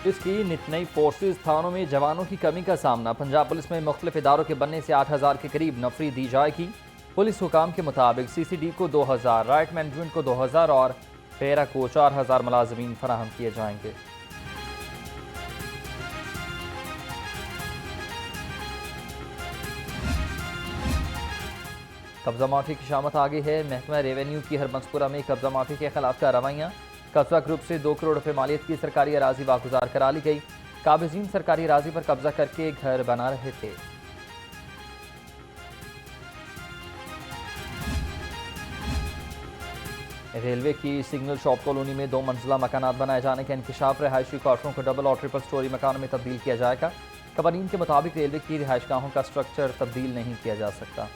इसकी नित नई फोर्सेज थानों में जवानों की कमी का सामना। पंजाब पुलिस में मुख्तलिफ इदारों के बनने से 8,000 के करीब नफरी दी जाएगी। पुलिस हुकाम के मुताबिक CCD को 2,000, राइट मैनेजमेंट को 2,000 और पैरा को 4,000 मुलाजमीन फराहम किए जाएंगे। कब्जा माफी की शामत आगे है। महकमा रेवेन्यू की हरबंसपुरा में कब्जा माफी के खिलाफ कार्रवाइयाँ। कब्जा ग्रुप से 2 करोड़ रुपए मालियत की सरकारी अराजी वागुजार करा ली गई। काबिजीन सरकारी अराजी पर कब्जा करके घर बना रहे थे। रेलवे की सिग्नल शॉप कॉलोनी में 2 मंजिला मकानात बनाए जाने के इंकशाफ। रिहायशी क्वार्टरों को डबल और ट्रिपल स्टोरी मकानों में तब्दील किया जाएगा। कवानीन के मुताबिक रेलवे की रिहायशगाहों का स्ट्रक्चर तब्दील नहीं किया जा सकता।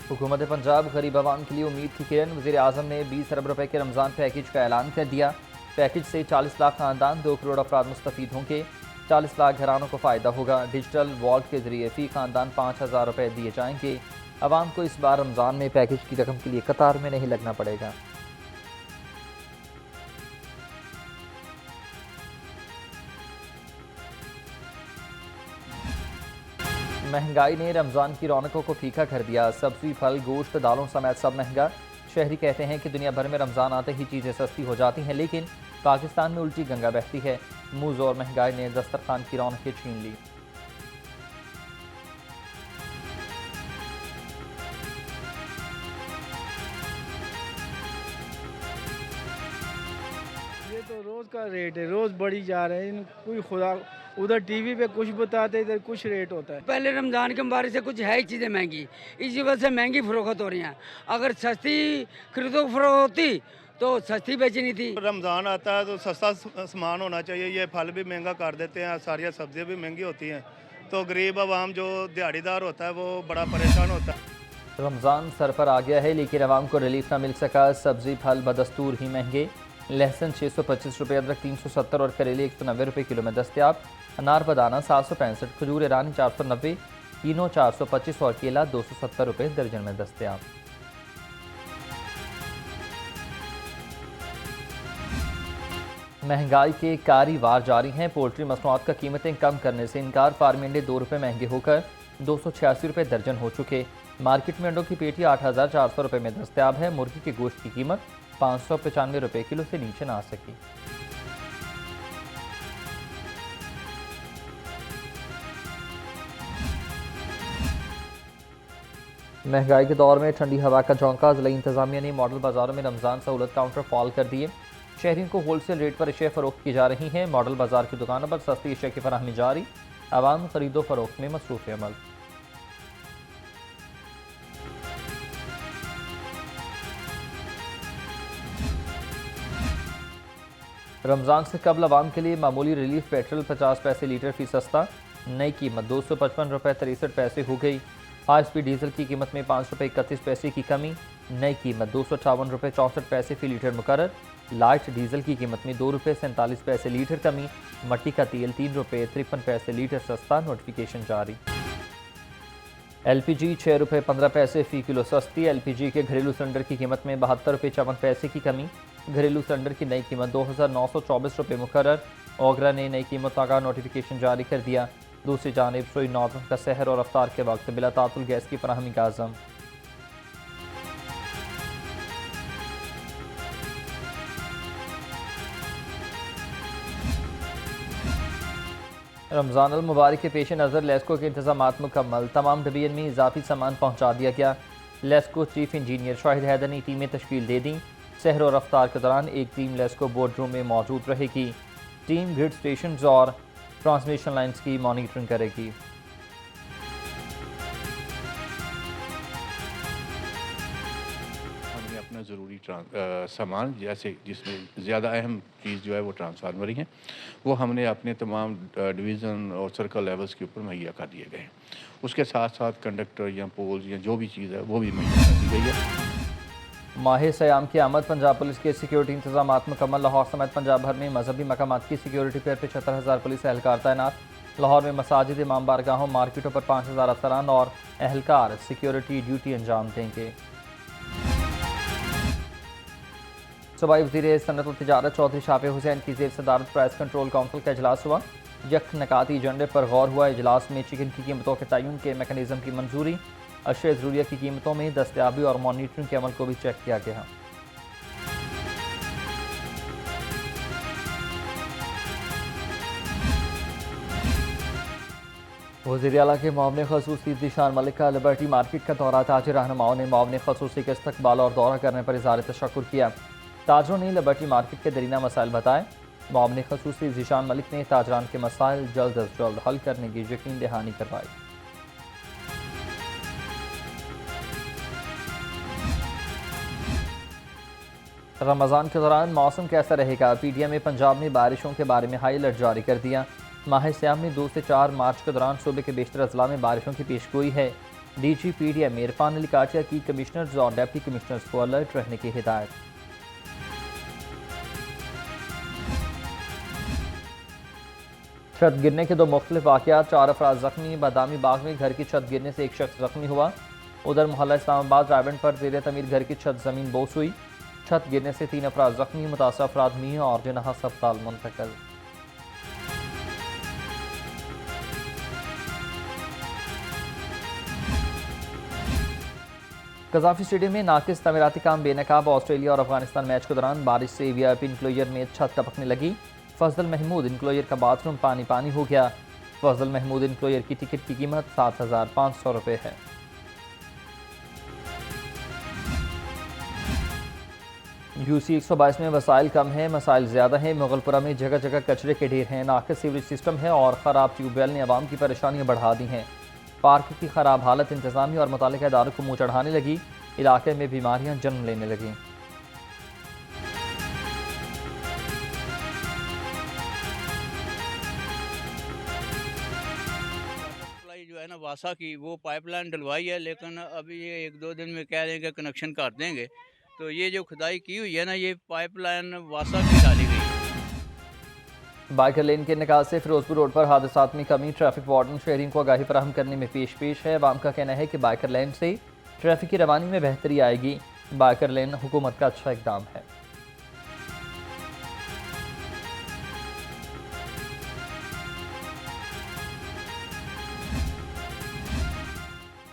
हुकूमत पंजाब गरीब आवाम के लिए उम्मीद की किरण। वज़ीर आज़म ने 20 अरब रुपए के रमज़ान पैकेज का ऐलान कर दिया। पैकेज से 40 लाख खानदान 2 करोड़ अफराद मुस्तफ़ीद होंगे। 40 लाख घरानों को फ़ायदा होगा। डिजिटल वॉल्ट के जरिए फ़ी खानदान 5,000 रुपये दिए जाएंगे। आवाम को इस बार रमज़ान में पैकेज की रकम के लिए कतार में नहीं लगना पड़ेगा। महंगाई ने रमज़ान की रौनकों को फीका कर दिया। सब्जी, फल, गोश्त, दालों समेत सब महंगा। शहरी कहते हैं कि दुनिया भर में रमज़ान आते ही चीज़ें सस्ती हो जाती हैं, लेकिन पाकिस्तान में उल्टी गंगा बहती है। मुँह और महंगाई ने दस्तरखान की रौनकें छीन ली। ये तो रोज़ का रेट है, रोज़ बढ़ी जा रहे हैं। कोई खुदा उधर टीवी पे कुछ बताते, इधर कुछ रेट होता है। पहले रमज़ान के मुबारक से कुछ है ही चीज़ें महंगी, इसी वजह से महंगी फरोख्त हो रही हैं। अगर सस्ती खरीदो फरोख्त होती तो सस्ती बेचनी थी। रमज़ान आता है तो सस्ता सामान होना चाहिए। ये फल भी महंगा कर देते हैं, सारी सब्जियां भी महंगी होती हैं, तो गरीब आवाम जो दिहाड़ीदार होता है वो बड़ा परेशान होता है। रमज़ान सर पर आ गया है, लेकिन आवाम को रिलीफ ना मिल सका। सब्जी फल बदस्तूर ही महंगे। लहसुन 625 रुपये, अदरक 370 और करेले 190 रुपये किलो में दस्तियाब। अनार बदाना 765, खजूर ईरानी 490, तीनों 425 और केला 270 रुपये दर्जन में दस्तियाब। महंगाई के कारी वार जारी हैं। पोल्ट्री मसनूआत का कीमतें कम करने से इनकार। फार्मी अंडे 2 रुपये महंगे होकर 286 रुपये दर्जन हो चुके। मार्केट में अंडों की पेटी 8,400 रुपये में दस्तियाब है। मुर्गी के गोश्त की कीमत 595 रुपये किलो से नीचे ना आ सकी। महंगाई के दौर में ठंडी हवा का झोंका। ज़िला इंतजामिया ने मॉडल बाजारों में रमज़ान सहूलत काउंटर फॉल कर दिए। शहरियों को होलसेल रेट पर अशिया फरोख्त की जा रही हैं। मॉडल बाजार की दुकानों पर सस्ती अशिया की फराहमी जारी। आवाम खरीदो फरोख्त में मसरूफ़ अमल। रमज़ान से कबल आवाम के लिए मामूली रिलीफ। पेट्रोल 50 पैसे लीटर फी सस्ता। नई कीमत 255 रुपये 63 पैसे हो गई। हाई स्पीड डीजल की कीमत में 5 रुपये 31 पैसे की कमी। नई कीमत 258 रुपये 64 पैसे फी लीटर मुकर्रर। लाइट डीजल की कीमत में 2 रुपये 47 पैसे लीटर कमी। मट्टी का तेल 3 रुपये 53 पैसे लीटर सस्ता। नोटिफिकेशन जारी। LPG 6 रुपये 15 पैसे फ़ी किलो सस्ती। LPG के घरेलू सिलेंडर की कीमत में 72 रुपये 54 पैसे की कमी। घरेलू सिलेंडर की नई कीमत 2,924 रुपये मुकर्रर। ओगरा ने नई कीमतों का नोटिफिकेशन जारी कर दिया। दूसरी जानिब सोई नॉर्दर्न का सहर और अफ्तार के वक्त बिला तातुल गैस की फराहमी का आज़म। रमज़ान अल मुबारक के पेश नज़र लेस्को के इंतजामात मुकम्मल। तमाम डिवीजन में इजाफी सामान पहुँचा दिया गया। लेस्को चीफ इंजीनियर शाहिद हैदर ने टीमें तश्कील दे दी। सहर और अफ्तार के दौरान एक टीम लेस्को बोर्ड रूम में मौजूद रहेगी। टीम ग्रिड स्टेशन और ट्रांसमिशन लाइन्स की मॉनिटरिंग करेगी। हमने अपना ज़रूरी सामान, जैसे जिसमें ज़्यादा अहम चीज़ जो है वो ट्रांसफार्मर ही है, वो हमने अपने तमाम डिवीज़न और सर्कल लेवल्स के ऊपर मुहैया कर दिए गए हैं। उसके साथ साथ कंडक्टर या पोल्स या जो भी चीज़ है वो भी मुहैया कर दी गई है। माह सयाम की आमद। पंजाब पुलिस के सिक्योरिटी इंतजाम मुकम्मल। लाहौर समेत पंजाब भर में मजहबी मकामात की सिक्योरिटी पर 75,000 पुलिस एहलकार तैनात। लाहौर में मसाजिद, इमाम बारगाहों, मार्केटों पर 5000 अफसरान और एहलकार सिक्योरिटी ड्यूटी अंजाम देंगे। सूबाई वज़ीर सनअत व तिजारत चौधरी शाफी हुसैन की ज़ेर सदारत प्राइस कंट्रोल काउंसिल का इजलास हुआ। यकनकाती एजेंडे पर गौर हुआ। इजलास में चिकन की कीमतों के तयन के मैकेनिज्म की मंजूरी, अशिया ज़रूरिया की कीमतों में दस्तयाबी और मॉनिटरिंग के अमल को भी चेक किया गया। वज़ीर आला के मुआवने ख़ुसूसी ज़ीशान मलिक का लिबर्टी मार्केट का दौरा। ताजिर रहनुमाओं ने मुआवने ख़ुसूसी के इस्तक़बाल और दौरा करने पर इज़हार तशक्कुर किया। ताजरों ने लिबर्टी मार्केट के दरीना मसाइल बताए। मुआवने ख़ुसूसी ज़ीशान मलिक ने ताजरान के मसाइल जल्द अज जल्द हल करने की यकीन दहानी करवाई। रमज़ान के दौरान मौसम कैसा रहेगा? PTM में पंजाब ने बारिशों के बारे में हाई अलर्ट जारी कर दिया। माह सियाम में 2 से 4 मार्च के दौरान सूबे के बेशतर अजला में बारिशों की पेशगोई है। DG PTM इरफान अली काटिया की कमिश्नर्स और डिप्टी कमिश्नर्स को अलर्ट रहने की हिदायत। छत गिरने के 2 मुख्तलिफ वाक़यात, 4 अफराद जख्मी। बादामी बाग में घर की छत गिरने से एक शख्स जख्मी हुआ। उधर मोहल्ला इस्लामाबाद रायबंड पर ज़ेर तमीर घर की छत ज़मीन बोस हुई। छत गिरने से 3 अफराद जख्मी, मुतासर अफराद मियां और जिन्हा अस्पताल मुंतकिल। कज़ाफ़ी स्टेडियम में नाकिस तमीराती काम बेनकाब। ऑस्ट्रेलिया और अफगानिस्तान मैच के दौरान बारिश से VIP इंक्लोजर में छत टपकने लगी। फजल महमूद इंक्लोजर का बाथरूम पानी पानी हो गया। फजल महमूद इंक्लोजर की टिकट की कीमत 7500 रुपये है। UC 122 में वसाइल कम है, मसाइल ज़्यादा हैं। मुगलपुरा में जगह जगह कचरे के ढेर हैं। नाकिस सीवरेज सिस्टम है और ख़राब ट्यूबवेल ने आवाम की परेशानियाँ बढ़ा दी हैं। पार्क की ख़राब हालत इंतज़ामिया और मुतालिका इदारों को मुँह चढ़ाने लगी। इलाके में बीमारियाँ जन्म लेने लगीं। जो है ना वासा की वो पाइपलाइन डलवाई है, लेकिन अभी ये 1-2 दिन में कह रहे हैं कि कनेक्शन कर देंगे। तो ये जो खुदाई की हुई है ना, ये पाइपलाइन वासा की डाली गई है। बाइकर लेन के निकाल से फिरोजपुर रोड पर हादसात में कमी। ट्रैफिक वार्डन शहरियों को आगाही फराहम करने में पेश है। अवाम का कहना है कि बाइकर लेन से ट्रैफिक की रवानी में बेहतरी आएगी। बाइकर लेन हुकूमत का अच्छा इकदाम है।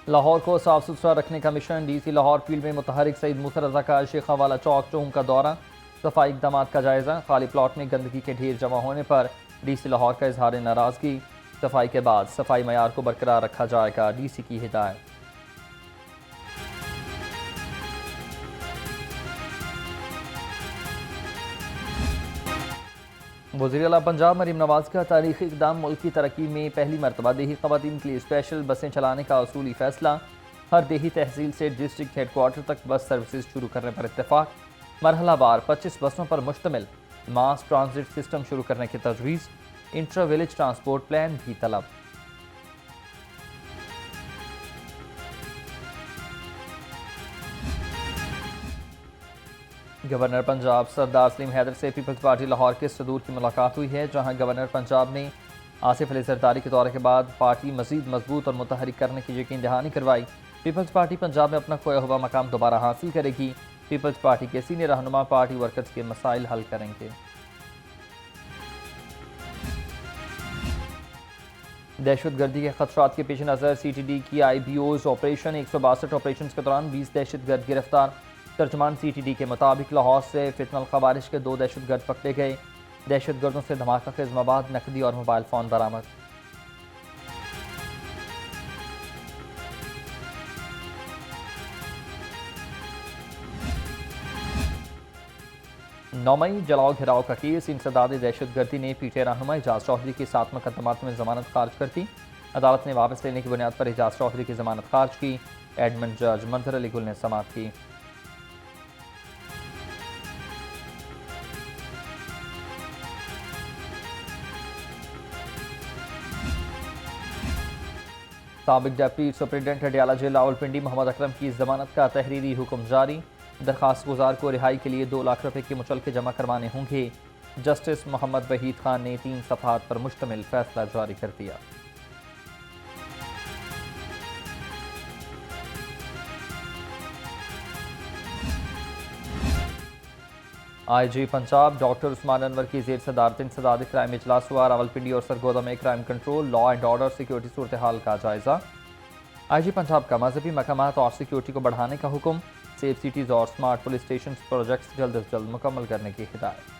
लाहौर को साफ सुथरा रखने का मिशन। DC लाहौर फील्ड में मुतहरिक सईद मूसा रजा का शेखा वाला चौक चौंक का दौरा। सफाई इकदाम का जायजा। खाली प्लॉट में गंदगी के ढेर जमा होने पर DC लाहौर का इजहार नाराजगी। सफाई के बाद सफाई मयार को बरकरार रखा जाएगा, DC की हिदायत। वज़ीर आला पंजाब मरीम नवाज का तारीखी इक़दाम। मुल्क की तरक्की में पहली मरतबा देही ख़वातीन के लिए स्पेशल बसें चलाने का असूली फैसला। हर देही तहसील से डिस्ट्रिक्ट हेडक्वार्टर तक बस सर्विसेज शुरू करने पर इत्तेफाक। मरहलावार 25 बसों पर मुश्तमिल मास ट्रांजिट सिस्टम शुरू करने की तजवीज़। इंट्रा विलेज ट्रांसपोर्ट प्लान भी तलब। गवर्नर पंजाब सरदार सलीम हैदर से पीपल्स पार्टी लाहौर के सदूर की मुलाकात हुई है, जहां गवर्नर पंजाब ने आसिफ अली जरदारी के दौरे के बाद पार्टी मजीद मजबूत और मुतहरिक करने की यकीन दहानी करवाई। पीपल्स पार्टी पंजाब में अपना खोया हुआ मकाम दोबारा हासिल करेगी। पीपल्स पार्टी के सीनियर रहनुमा पार्टी वर्कर्स के मसाइल हल करेंगे। दहशतगर्दी के खदशात के पेश नज़र CTD की IBOs ऑपरेशन। 162 ऑपरेशन के दौरान 20 दहशतगर्द गिरफ्तार। तर्जमान CTD के मुताबिक लाहौर से फितनल खवारिश के 2 दहशतगर्द पकड़े गए। दहशतगर्दों से धमाका खेज मवाद, नकदी और मोबाइल फ़ोन बरामद। नौमई जलाओ घिराव का केस। इंसदाद दहशतगर्दी ने पीटे रहनुमा एजाज चौधरी की 7 मुकदमात में जमानत खारिज कर दी। अदालत ने वापस लेने की बुनियाद पर एजाज चौधरी की जमानत खारिज की। एडमिन जज मंजर अली गुल ने समाअत की। साबिक deputy superintendent Adiala jail Rawalpindi Mohammad Akram की जमानत का तहरीरी हुक्म जारी। दरखास्त गुजार को रिहाई के लिए 2 लाख रुपए के मुचलके जमा करवाने होंगे। जस्टिस मोहम्मद वहीद खान ने 3 सफ़हात पर मुश्तमिल फैसला जारी कर दिया। IG पंजाब डॉक्टर उस्मान अनवर की जेर सदारत इंसदाद क्राइम इजलास हुआ। रावलपिंडी और सरगोदा में crime control, law and order, security सूरत हाल का जायजा। IG पंजाब का मजहबी मकामात और सिक्योरिटी को बढ़ाने का हुक्म। सेफ सिटीज़ और स्मार्ट पुलिस स्टेशन प्रोजेक्ट्स जल्द से जल्द मुकम्मल करने की हिदायत।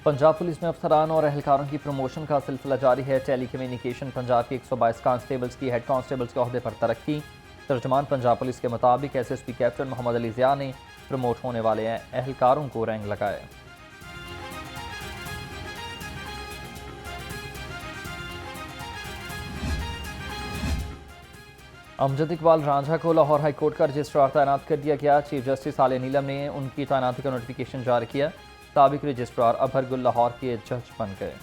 पंजाब पुलिस में अफसरान और एहलकारों की प्रमोशन का सिलसिला जारी है। टेली कम्युनिकेशन पंजाब के 122 कांस्टेबल्स की हेड कांस्टेबल्स के ओहदे पर तरक्की। तर्जमान पंजाब पुलिस के मुताबिक SSP कैप्टन मोहम्मद अली ज़िया ने प्रमोट होने वाले एहलकारों को रैंक लगाए। अमजद इकबाल रांझा को लाहौर हाई कोर्ट का रजिस्ट्रार तैनात कर दिया गया। चीफ जस्टिस आले नीलम ने उनकी तैनाती का नोटिफिकेशन जारी किया। साबिक रजिस्ट्रार अभर गुल लाहौर के जज बन गए।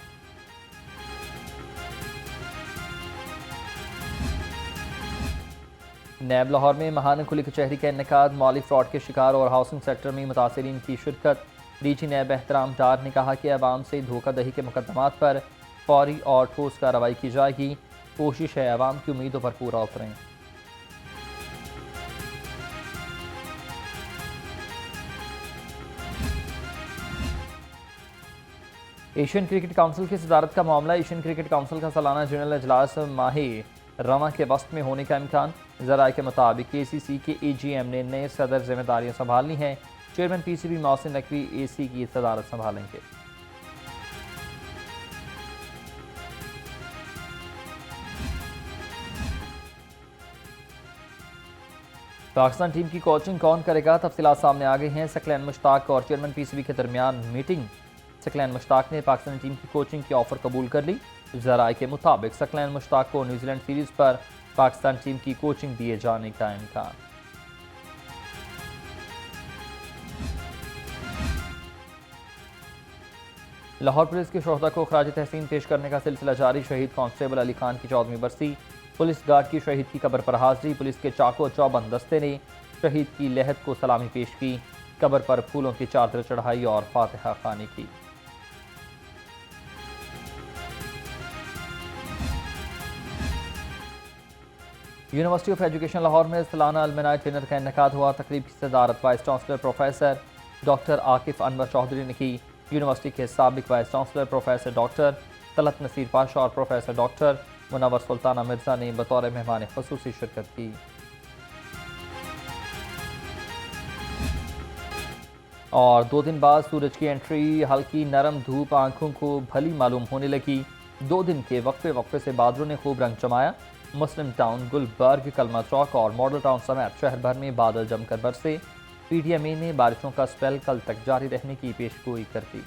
नैब लाहौर में महाना खुली कचहरी का इनेकाद। माली फ्रॉड के शिकार और हाउसिंग सेक्टर में मुतासरीन की शिरकत। डीजी नैब एहतराम डार ने कहा कि अवाम से धोखाधड़ी के मुकदमात पर फौरी और ठोस कार्रवाई की जाएगी। कोशिश है अवाम की उम्मीदों पर पूरा उतरें। एशियन क्रिकेट काउंसिल की सदारत का मामला। एशियन क्रिकेट काउंसिल का सालाना जनरल अजलास माही रवा के वक्त में होने का इम्कान। ज़राए के मुताबिक KCC के AGM ने नए सदर जिम्मेदारियां संभालनी हैं। Chairman PCB Mohsin Naqvi AC की सदारत संभालेंगे। पाकिस्तान टीम की कोचिंग कौन करेगा, तफसीलात सामने आ गई हैं। सकलैन मुश्ताक और चेयरमैन PCB के दरमियान मीटिंग। सकलैन मुश्ताक ने पाकिस्तानी टीम की कोचिंग की ऑफर कबूल कर ली। ज़राए के मुताबिक सकलैन मुश्ताक को न्यूजीलैंड सीरीज पर पाकिस्तान टीम की कोचिंग दिए जाने का इम्कान। लाहौर पुलिस के शोहदा को खराज तहसीन पेश करने का सिलसिला जारी। शहीद कांस्टेबल अली खान की 14वीं बरसी। पुलिस गार्ड की शहीद की कब्र पर हाजिरी। पुलिस के चाको चौबंद दस्ते ने शहीद की लहद को सलामी पेश की। कब्र पर फूलों की चादर चढ़ाई और फातिहा खानी की। यूनिवर्सिटी ऑफ एजुकेशन लाहौर में सालाना अलमनाई डिनर का इनेकाद हुआ। तकरीब की सदारत vice chancellor professor doctor Akif Anwar Chaudhry ने की। यूनिवर्सिटी के साबिक vice chancellor professor doctor Talat Naseer Pasha और प्रोफेसर डॉक्टर मुनव्वर सुल्ताना मिर्जा ने बतौर मेहमान खुसूसी शिरकत की। और 2 दिन बाद सूरज की एंट्री। हल्की नरम धूप आंखों को भली मालूम होने लगी। 2 दिन के वक्फे से बादलों ने खूब रंग जमाया। मुस्लिम टाउन, गुलबर्ग, कलमा चौक और मॉडल टाउन समेत शहर भर में बादल जमकर बरसे। PTMA ने बारिशों का स्पेल कल तक जारी रहने की पेशगोई कर दी।